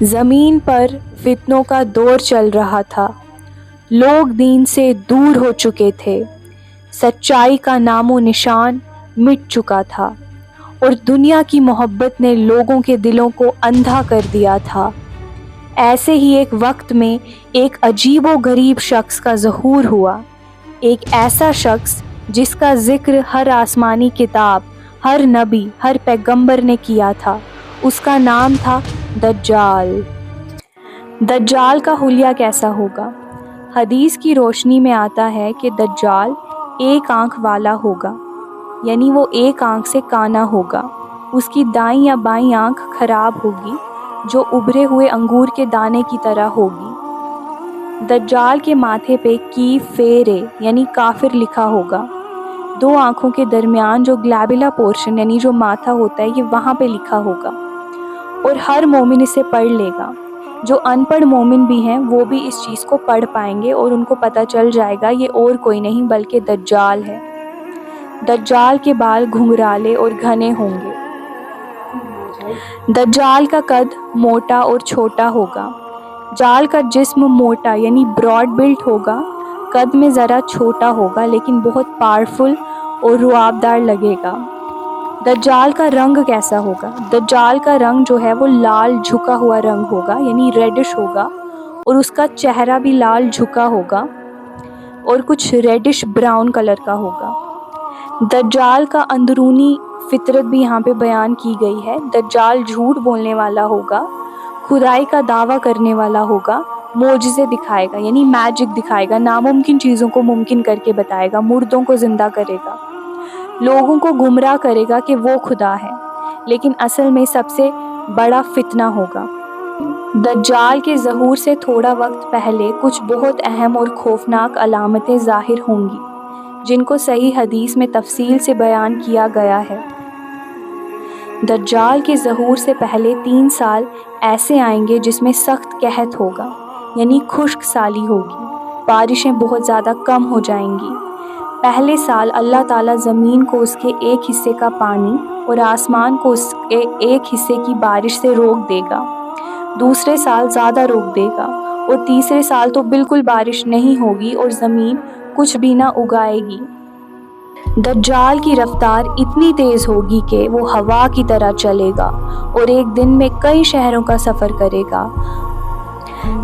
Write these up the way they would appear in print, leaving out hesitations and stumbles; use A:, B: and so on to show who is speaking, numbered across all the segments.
A: زمین پر فتنوں کا دور چل رہا تھا، لوگ دین سے دور ہو چکے تھے، سچائی کا نام و نشان مٹ چکا تھا اور دنیا کی محبت نے لوگوں کے دلوں کو اندھا کر دیا تھا۔ ایسے ہی ایک وقت میں ایک عجیب و غریب شخص کا ظہور ہوا، ایک ایسا شخص جس کا ذکر ہر آسمانی کتاب، ہر نبی، ہر پیغمبر نے کیا تھا۔ اس کا نام تھا دجال۔ دجال کا حلیہ کیسا ہوگا؟ حدیث کی روشنی میں آتا ہے کہ دجال ایک آنکھ والا ہوگا، یعنی وہ ایک آنکھ سے کانا ہوگا۔ اس کی دائیں یا بائیں آنکھ خراب ہوگی، جو ابھرے ہوئے انگور کے دانے کی طرح ہوگی۔ دجال کے ماتھے پہ فیرے یعنی کافر لکھا ہوگا۔ دو آنکھوں کے درمیان جو گلیبلا پورشن یعنی جو ماتھا ہوتا ہے، یہ وہاں پہ لکھا ہوگا اور ہر مومن اسے پڑھ لے گا۔ جو ان پڑھ مومن بھی ہیں وہ بھی اس چیز کو پڑھ پائیں گے اور ان کو پتہ چل جائے گا یہ اور کوئی نہیں بلکہ دجال ہے۔ دجال کے بال گھنگرالے اور گھنے ہوں گے۔ دجال کا قد موٹا اور چھوٹا ہوگا۔ دجال کا جسم موٹا یعنی براڈ بلٹ ہوگا، قد میں ذرا چھوٹا ہوگا لیکن بہت پاورفل اور رعبدار لگے گا۔ دجال کا رنگ کیسا ہوگا؟ دجال کا رنگ جو ہے وہ لال جھکا ہوا رنگ ہوگا، یعنی ریڈش ہوگا، اور اس کا چہرہ بھی لال جھکا ہوگا اور کچھ ریڈش براؤن کلر کا ہوگا۔ دجال کا اندرونی فطرت بھی یہاں پہ بیان کی گئی ہے۔ دجال جھوٹ بولنے والا ہوگا، خدائی کا دعویٰ کرنے والا ہوگا، معجزے دکھائے گا یعنی میجک دکھائے گا، ناممکن چیزوں کو ممکن کر کے بتائے گا، مردوں کو زندہ کرے گا، لوگوں کو گمراہ کرے گا کہ وہ خدا ہے، لیکن اصل میں سب سے بڑا فتنہ ہوگا۔ دجال کے ظہور سے تھوڑا وقت پہلے کچھ بہت اہم اور خوفناک علامتیں ظاہر ہوں گی، جن کو صحیح حدیث میں تفصیل سے بیان کیا گیا ہے۔ دجال کے ظہور سے پہلے 3 سال ایسے آئیں گے جس میں سخت قحط ہوگا، یعنی خشک سالی ہوگی، بارشیں بہت زیادہ کم ہو جائیں گی۔ پہلے سال اللہ تعالیٰ زمین کو اس کے ایک حصے کا پانی اور آسمان کو اس کے ایک حصے کی بارش سے روک دے گا، دوسرے سال زیادہ روک دے گا اور تیسرے سال تو بالکل بارش نہیں ہوگی اور زمین کچھ بھی نہ اگائے گی۔ دجال کی رفتار اتنی تیز ہوگی کہ وہ ہوا کی طرح چلے گا اور ایک دن میں کئی شہروں کا سفر کرے گا۔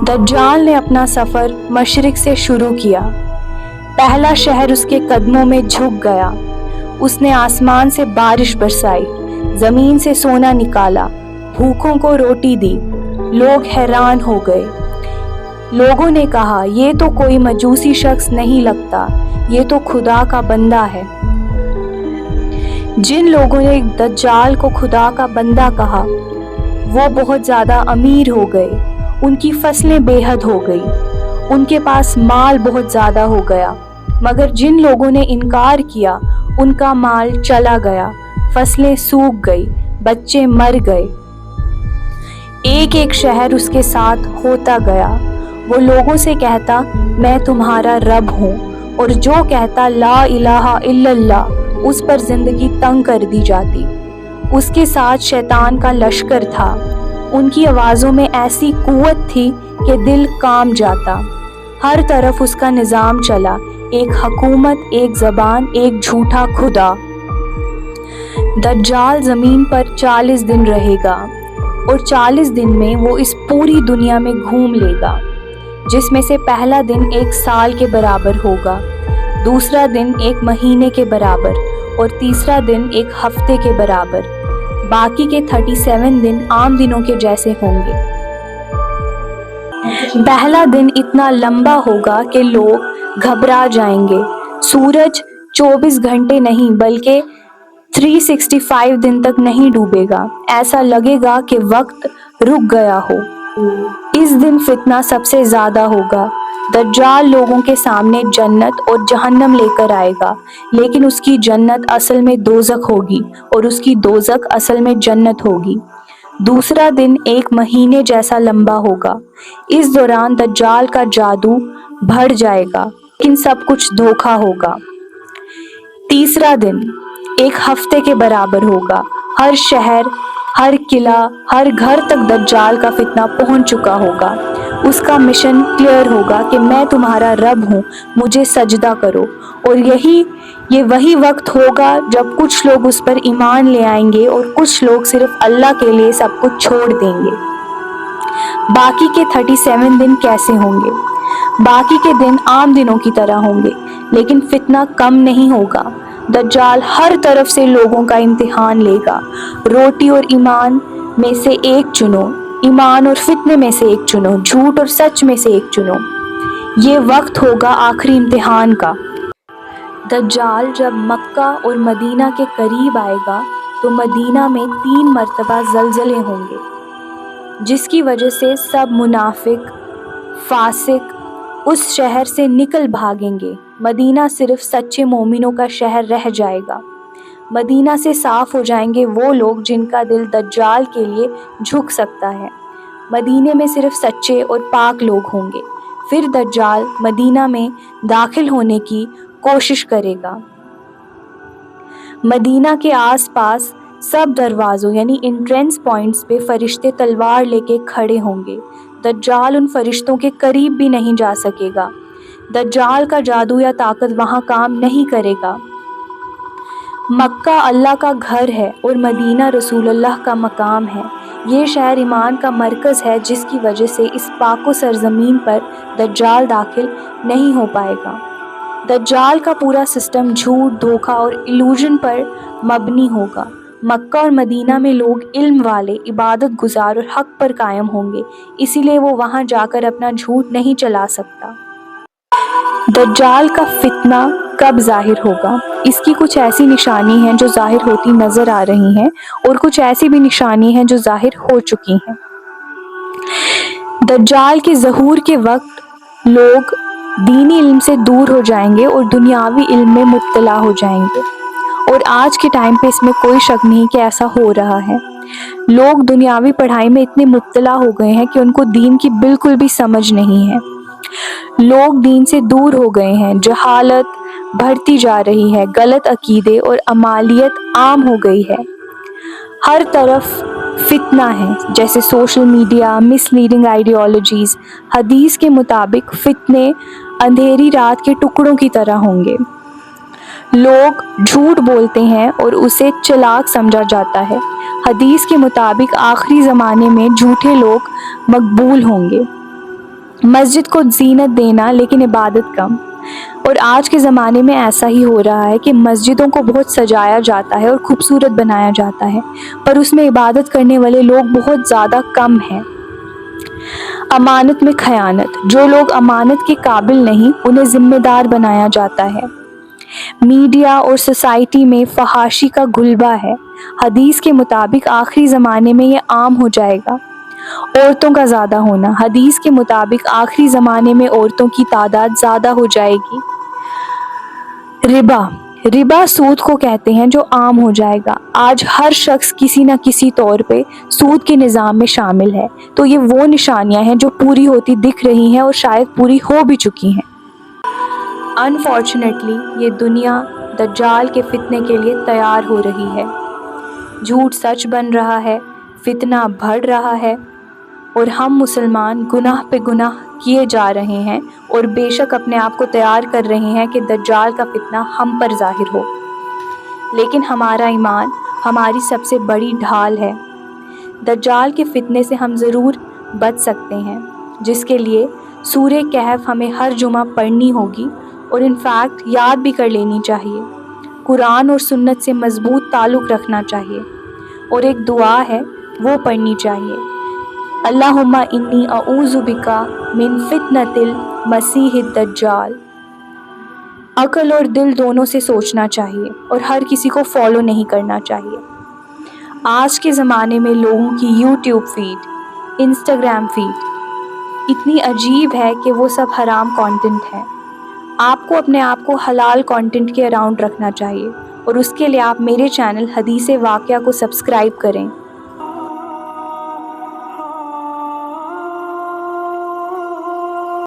A: دجال نے اپنا سفر مشرق سے شروع کیا۔ پہلا شہر اس کے قدموں میں جھک گیا۔ اس نے آسمان سے بارش برسائی، زمین سے سونا نکالا، بھوکوں کو روٹی دی۔ لوگ حیران ہو گئے۔ لوگوں نے کہا یہ تو کوئی مجوسی شخص نہیں لگتا، یہ تو خدا کا بندہ ہے۔ جن لوگوں نے دجال کو خدا کا بندہ کہا وہ بہت زیادہ امیر ہو گئے، ان کی فصلیں بے حد ہو گئی، ان کے پاس مال بہت زیادہ ہو گیا، مگر جن لوگوں نے انکار کیا ان کا مال چلا گیا، فصلیں سوکھ گئی، بچے مر گئے۔ ایک ایک شہر اس کے ساتھ ہوتا گیا۔ وہ لوگوں سے کہتا میں تمہارا رب ہوں، اور جو کہتا لا الہ الا اللہ اس پر زندگی تنگ کر دی جاتی۔ اس کے ساتھ شیطان کا لشکر تھا، ان کی آوازوں میں ایسی قوت تھی کہ دل کانپ جاتا۔ ہر طرف اس کا نظام چلا، ایک حکومت، ایک زبان، ایک جھوٹا خدا۔ دجال زمین پر 40 دن رہے گا اور 40 دن میں وہ اس پوری دنیا میں گھوم لے گا، جس میں سے پہلا دن 1 سال کے برابر ہوگا، دوسرا دن 1 مہینے کے برابر اور تیسرا دن 1 ہفتے کے برابر۔ باقی کے 37 دن عام دنوں کے جیسے ہوں گے۔ پہلا دن اتنا لمبا ہوگا کہ لوگ گھبرا جائیں گے۔ سورج 24 گھنٹے نہیں بلکہ 365 دن تک نہیں ڈوبے گا، ایسا لگے گا کہ وقت رک گیا ہو۔ اس دن فتنہ سب سے زیادہ ہوگا۔ دجال لوگوں کے سامنے جنت اور جہنم لے کر آئے گا، لیکن اس کی جنت اصل میں دوزخ ہوگی اور اس کی دوزخ اصل میں جنت ہوگی۔ دوسرا دن 1 مہینے جیسا لمبا ہوگا۔ اس دوران دجال کا جادو بڑھ جائے گا، لیکن سب کچھ دھوکا ہوگا۔ تیسرا دن 1 ہفتے کے برابر ہوگا۔ ہر شہر ہر قلعہ، ہر گھر تک دجال کا فتنہ پہنچ چکا ہوگا۔ اس کا مشن کلیئر ہوگا کہ میں تمہارا رب ہوں، مجھے سجدہ کرو۔ اور یہ وہی وقت ہوگا جب کچھ لوگ اس پر ایمان لے آئیں گے اور کچھ لوگ صرف اللہ کے لیے سب کچھ چھوڑ دیں گے۔ باقی کے 37 دن کیسے ہوں گے؟ باقی کے دن عام دنوں کی طرح ہوں گے، لیکن فتنہ کم نہیں ہوگا۔ دجال ہر طرف سے لوگوں کا امتحان لے گا۔ روٹی اور ایمان میں سے ایک چنو، ایمان اور فتنے میں سے ایک چنو، جھوٹ اور سچ میں سے ایک چنو۔ یہ وقت ہوگا آخری امتحان کا۔ دجال جب مکہ اور مدینہ کے قریب آئے گا تو مدینہ میں 3 مرتبہ زلزلے ہوں گے، جس کی وجہ سے سب منافق، فاسق اس شہر سے نکل بھاگیں گے۔ مدینہ صرف سچے مومنوں کا شہر رہ جائے گا۔ مدینہ سے صاف ہو جائیں گے وہ لوگ جن کا دل دجال کے لیے جھک سکتا ہے۔ مدینے میں صرف سچے اور پاک لوگ ہوں گے۔ پھر دجال مدینہ میں داخل ہونے کی کوشش کرے گا۔ مدینہ کے آس پاس سب دروازوں یعنی انٹرنس پوائنٹس پہ فرشتے تلوار لے کے کھڑے ہوں گے۔ دجال ان فرشتوں کے قریب بھی نہیں جا سکے گا۔ دجال کا جادو یا طاقت وہاں کام نہیں کرے گا۔ مکہ اللہ کا گھر ہے اور مدینہ رسول اللہ کا مقام ہے۔ یہ شہر ایمان کا مرکز ہے، جس کی وجہ سے اس پاک و سرزمین پر دجال داخل نہیں ہو پائے گا۔ دجال کا پورا سسٹم جھوٹ، دھوکہ اور ایلوژن پر مبنی ہوگا۔ مکہ اور مدینہ میں لوگ علم والے، عبادت گزار اور حق پر قائم ہوں گے، اسی لیے وہ وہاں جا کر اپنا جھوٹ نہیں چلا سکتا۔ دجال کا فتنہ کب ظاہر ہوگا؟ اس کی کچھ ایسی نشانی ہیں جو ظاہر ہوتی نظر آ رہی ہیں اور کچھ ایسی بھی نشانی ہیں جو ظاہر ہو چکی ہیں۔ دجال کے ظہور کے وقت لوگ دینی علم سے دور ہو جائیں گے اور دنیاوی علم میں مبتلا ہو جائیں گے، اور آج کے ٹائم پہ اس میں کوئی شک نہیں کہ ایسا ہو رہا ہے۔ لوگ دنیاوی پڑھائی میں اتنے مبتلا ہو گئے ہیں کہ ان کو دین کی بالکل بھی سمجھ نہیں ہے۔ لوگ دین سے دور ہو گئے ہیں، جہالت بڑھتی جا رہی ہے، غلط عقیدے اور عمالیت عام ہو گئی ہے۔ ہر طرف فتنہ ہے، جیسے سوشل میڈیا، مس لیڈنگ آئیڈیالوجیز۔ حدیث کے مطابق فتنے اندھیری رات کے ٹکڑوں کی طرح ہوں گے۔ لوگ جھوٹ بولتے ہیں اور اسے چلاک سمجھا جاتا ہے۔ حدیث کے مطابق آخری زمانے میں جھوٹے لوگ مقبول ہوں گے۔ مسجد کو زینت دینا لیکن عبادت کم، اور آج کے زمانے میں ایسا ہی ہو رہا ہے کہ مسجدوں کو بہت سجایا جاتا ہے اور خوبصورت بنایا جاتا ہے، پر اس میں عبادت کرنے والے لوگ بہت زیادہ کم ہیں۔ امانت میں خیانت، جو لوگ امانت کے قابل نہیں انہیں ذمہ دار بنایا جاتا ہے۔ میڈیا اور سوسائٹی میں فحاشی کا غلبہ ہے۔ حدیث کے مطابق آخری زمانے میں یہ عام ہو جائے گا۔ عورتوں کا زیادہ ہونا، حدیث کے مطابق آخری زمانے میں عورتوں کی تعداد زیادہ ہو جائے گی۔ ربا سود کو کہتے ہیں جو عام ہو جائے گا۔ آج ہر شخص کسی نہ کسی طور پہ سود کے نظام میں شامل ہے، تو یہ وہ نشانیاں ہیں جو پوری ہوتی دکھ رہی ہیں اور شاید پوری ہو بھی چکی ہیں۔ انفارچونیٹلی یہ دنیا دجال کے فتنے کے لیے تیار ہو رہی ہے۔ جھوٹ سچ بن رہا ہے، فتنہ بڑھ رہا ہے، اور ہم مسلمان گناہ پہ گناہ کیے جا رہے ہیں اور بے شک اپنے آپ کو تیار کر رہے ہیں کہ دجال کا فتنہ ہم پر ظاہر ہو، لیکن ہمارا ایمان ہماری سب سے بڑی ڈھال ہے۔ دجال کے فتنے سے ہم ضرور بچ سکتے ہیں، جس کے لیے سورہ کہف ہمیں ہر جمعہ پڑھنی ہوگی اور انفیکٹ یاد بھی کر لینی چاہیے۔ قرآن اور سنت سے مضبوط تعلق رکھنا چاہیے، اور ایک دعا ہے وہ پڑھنی چاہیے، اللہم انی اعوذ بک من فتنۃ المسیح الدجال۔ عقل اور دل دونوں سے سوچنا چاہیے اور ہر کسی کو فالو نہیں کرنا چاہیے۔ آج کے زمانے میں لوگوں کی یوٹیوب فیڈ، انسٹاگرام فیڈ اتنی عجیب ہے کہ وہ سب حرام کانٹینٹ ہے۔ آپ کو اپنے آپ کو حلال کانٹینٹ کے اراؤنڈ رکھنا چاہیے، اور اس کے لیے آپ میرے چینل حدیث واقعہ کو سبسکرائب کریں۔